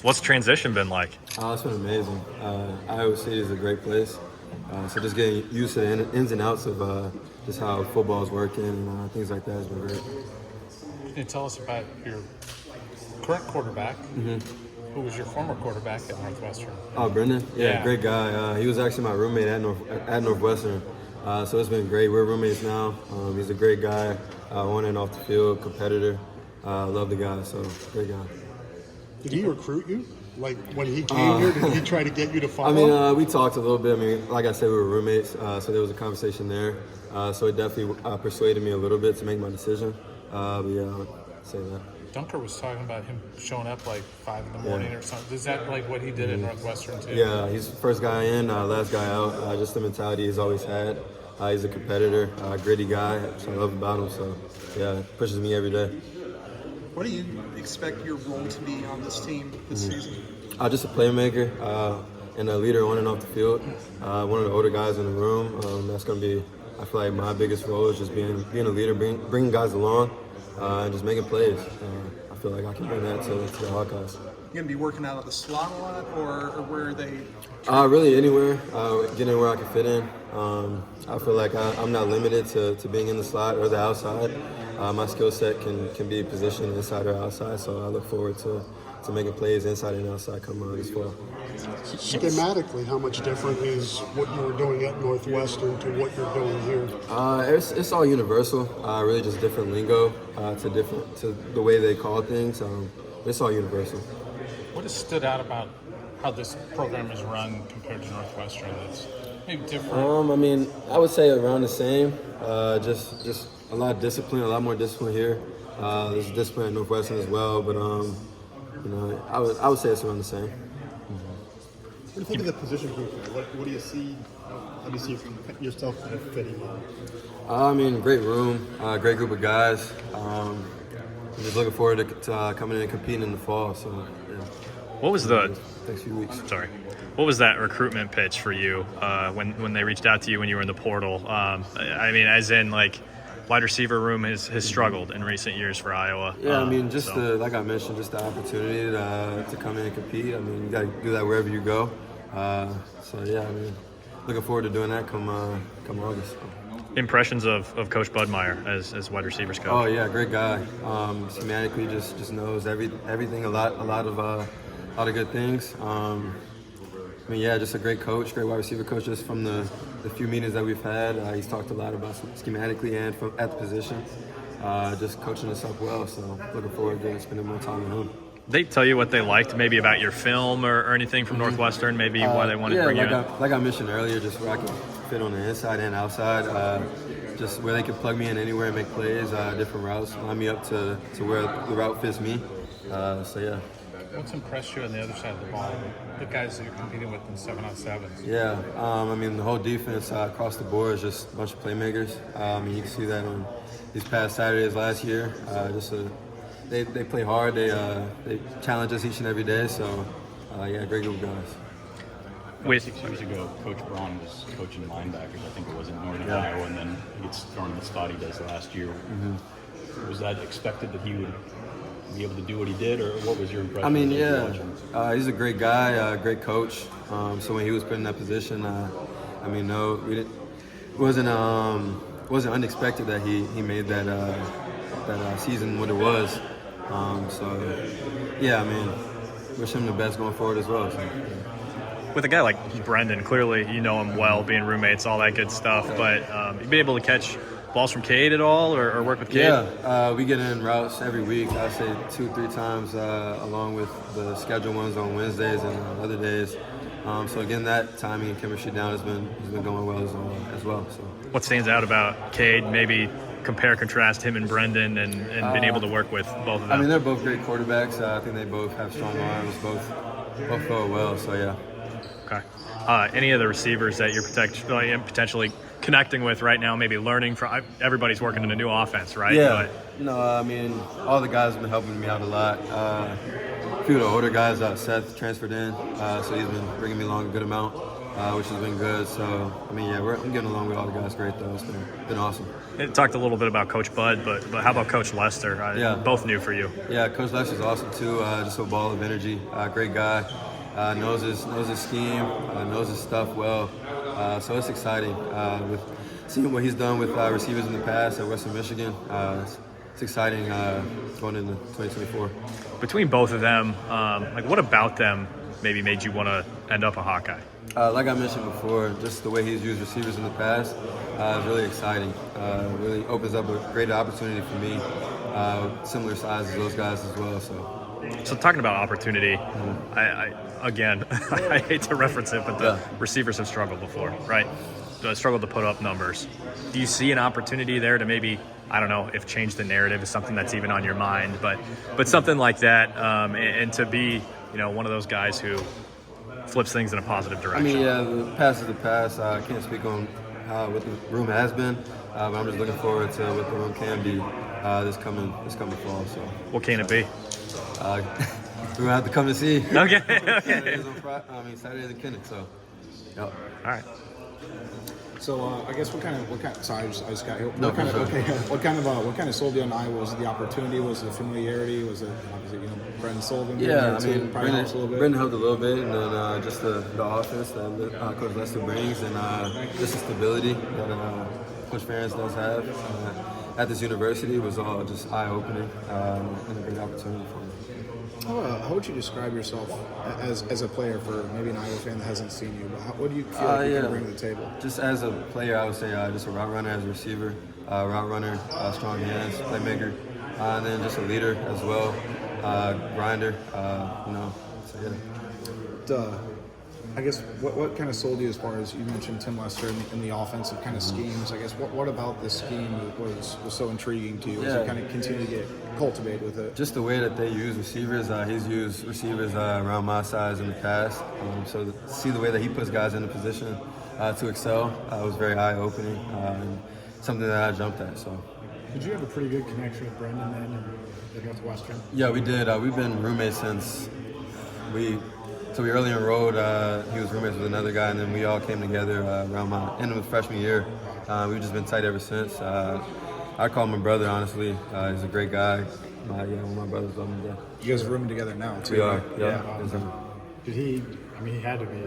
What's transition been like? It's been amazing. Iowa City is a great place. So just getting used to the ins and outs of just how football is working and things like that has been great. Can you tell us about your current quarterback? Mm-hmm. Who was your former quarterback at Northwestern? Oh, Brendan? Yeah. Great guy. He was actually my roommate at Northwestern. So it's been great. We're roommates now. He's a great guy, on and off the field, competitor. Love the guy, so great guy. Did he recruit you? Like when he came here, did he try to get you to follow? We talked a little bit. like I said, we were roommates, so there was a conversation there. So it definitely persuaded me a little bit to make my decision. But yeah, I would say that. Dunker was talking about him showing up like 5 in the morning or something. Is that like what he did at Northwestern too? Yeah, he's the first guy in, last guy out. Just the mentality he's always had. He's a competitor, gritty guy, which I love about him. So yeah, it pushes me every day. What do you expect your role to be on this team this season? Just a playmaker and a leader on and off the field. One of the older guys in the room. That's going to be, I feel like, my biggest role is just being a leader, bringing guys along, and just making plays. I feel like I can bring that to the Hawkeyes. You gonna be working out of the slot a lot, or where are they? Really anywhere, getting where I can fit in. I feel like I'm not limited to being in the slot or the outside. My skill set can be positioned inside or outside, so I look forward to making plays inside and outside come this fall. Schematically, how much different is what you were doing at Northwestern to what you're doing here? It's all universal. Really, just different lingo to the way they call things. It's all universal. What has stood out about how this program is run compared to Northwestern that's maybe different? I would say around the same. Just a lot of discipline, a lot more discipline here. There's discipline at Northwestern as well, but I would say it's around the same. What do you think of the position group? What do you see? How do you see yourself kind of fitting in? Great room, great group of guys. I'm just looking forward to coming in and competing in the fall. So, yeah. What was the next few weeks? Sorry. What was that recruitment pitch for you when they reached out to you when you were in the portal? As in like wide receiver room has struggled in recent years for Iowa. Yeah, like I mentioned, just the opportunity to come in and compete. You got to do that wherever you go. Looking forward to doing that come August. Impressions of Coach Budmeyer as wide receivers coach? Oh yeah, great guy. Schematically, just knows everything. A lot of good things. Just a great coach, great wide receiver coach. Just from the few meetings that we've had, he's talked a lot about schematically and at the position, just coaching us up well. So looking forward to spending more time with him. They tell you what they liked, maybe about your film or anything from Northwestern, maybe why they wanted to bring you in? Like I mentioned earlier, just where I can fit on the inside and outside, just where they can plug me in anywhere and make plays, different routes, line me up to where the route fits me. What's impressed you on the other side of the ball? The guys that you're competing with in 7-on-7s. Yeah, the whole defense across the board is just a bunch of playmakers. You can see that on these past Saturdays last year. They play hard. They challenge us each and every day. So, great group of guys. 6 years ago, Coach Braun was coaching linebackers. I think it was in Northern Iowa, and then he gets thrown in the spot he does last year. Mm-hmm. Was that expected that he would be able to do what he did, or what was your impression? He's a great guy, great coach. So when he was put in that position, it wasn't unexpected that he made that season what it was. Wish him the best going forward as well. So. With a guy like Brendan, clearly you know him well, being roommates, all that good stuff. But you been able to catch balls from Cade at all, or work with Cade? Yeah, we get in routes every week. I say 2-3 times, along with the scheduled ones on Wednesdays and other days. So again, that timing and chemistry down has been going well as well. So. What stands out about Cade? Maybe compare, contrast him and Brendan, and being able to work with both of them. They're both great quarterbacks. I think they both have strong arms. Both throw it well. So yeah. Okay. Any of the receivers that you're potentially connecting with right now, maybe learning from? Everybody's working in a new offense, right? Yeah. All the guys have been helping me out a lot. A few of the older guys, Seth transferred in, so he's been bringing me along a good amount. which has been good. So, I mean, yeah, I'm getting along with all the guys great, though. It's been awesome. It talked a little bit about Coach Bud, but how about Coach Lester? Yeah. Both new for you. Yeah, Coach Lester's awesome, too. Just a ball of energy. Great guy. Knows his scheme, knows his stuff well. So it's exciting. With seeing what he's done with receivers in the past at Western Michigan, it's exciting going into 2024. Between both of them, what about them maybe made you want to end up a Hawkeye? Like I mentioned before, just the way he's used receivers in the past is really exciting. Really opens up a great opportunity for me. Similar size as those guys as well. So talking about opportunity, I again, I hate to reference it, but the receivers have struggled before, right? Struggled to put up numbers. Do you see an opportunity there to maybe, I don't know if change the narrative is something that's even on your mind, but something like that, and to be, one of those guys who flips things in a positive direction? I mean, yeah, the past is the past. I can't speak on what the room has been, but I'm just looking forward to what the room can be this coming fall. So, what can it be? We're gonna have to come to see. Okay. Saturday's in Kinnick, so. Yep. All right. So I guess what kind of? Sorry, I just got here. No, What kind for of? sure. Okay. What kind of sold you on Iowa? Was it the opportunity? Was it the familiarity? Was it Brendan Sullivan? Yeah, I mean, probably helps a little bit. Brendan helped a little bit, and then just the offense that Coach Lester brings, and just the stability that Coach Ferentz does have at this university was all just eye-opening and a great opportunity for me. How would you describe yourself as a player for maybe an Iowa fan that hasn't seen you? But what do you feel like you can bring to the table? Just as a player, I would say just a route runner as a receiver, route runner, strong hands, playmaker, and then just a leader as well, grinder. So yeah. I guess what kind of sold you as far as you mentioned Tim Lester in the offensive kind of schemes? I guess what about this scheme was so intriguing to you as you kind of continue to get cultivated with it? Just the way that they use receivers. He's used receivers around my size in the past. So to see the way that he puts guys in a position to excel was very eye-opening and something that I jumped at. So. Did you have a pretty good connection with Brendan then at Northwestern? Yeah, we did. We've been roommates since we early enrolled. He was roommates with another guy, and then we all came together around my end of freshman year. We've just been tight ever since. I call him my brother, honestly. He's a great guy. One of my brothers love him to death. You guys are rooming together now too. We are. Yeah. Yeah. Did he? I mean, he had to be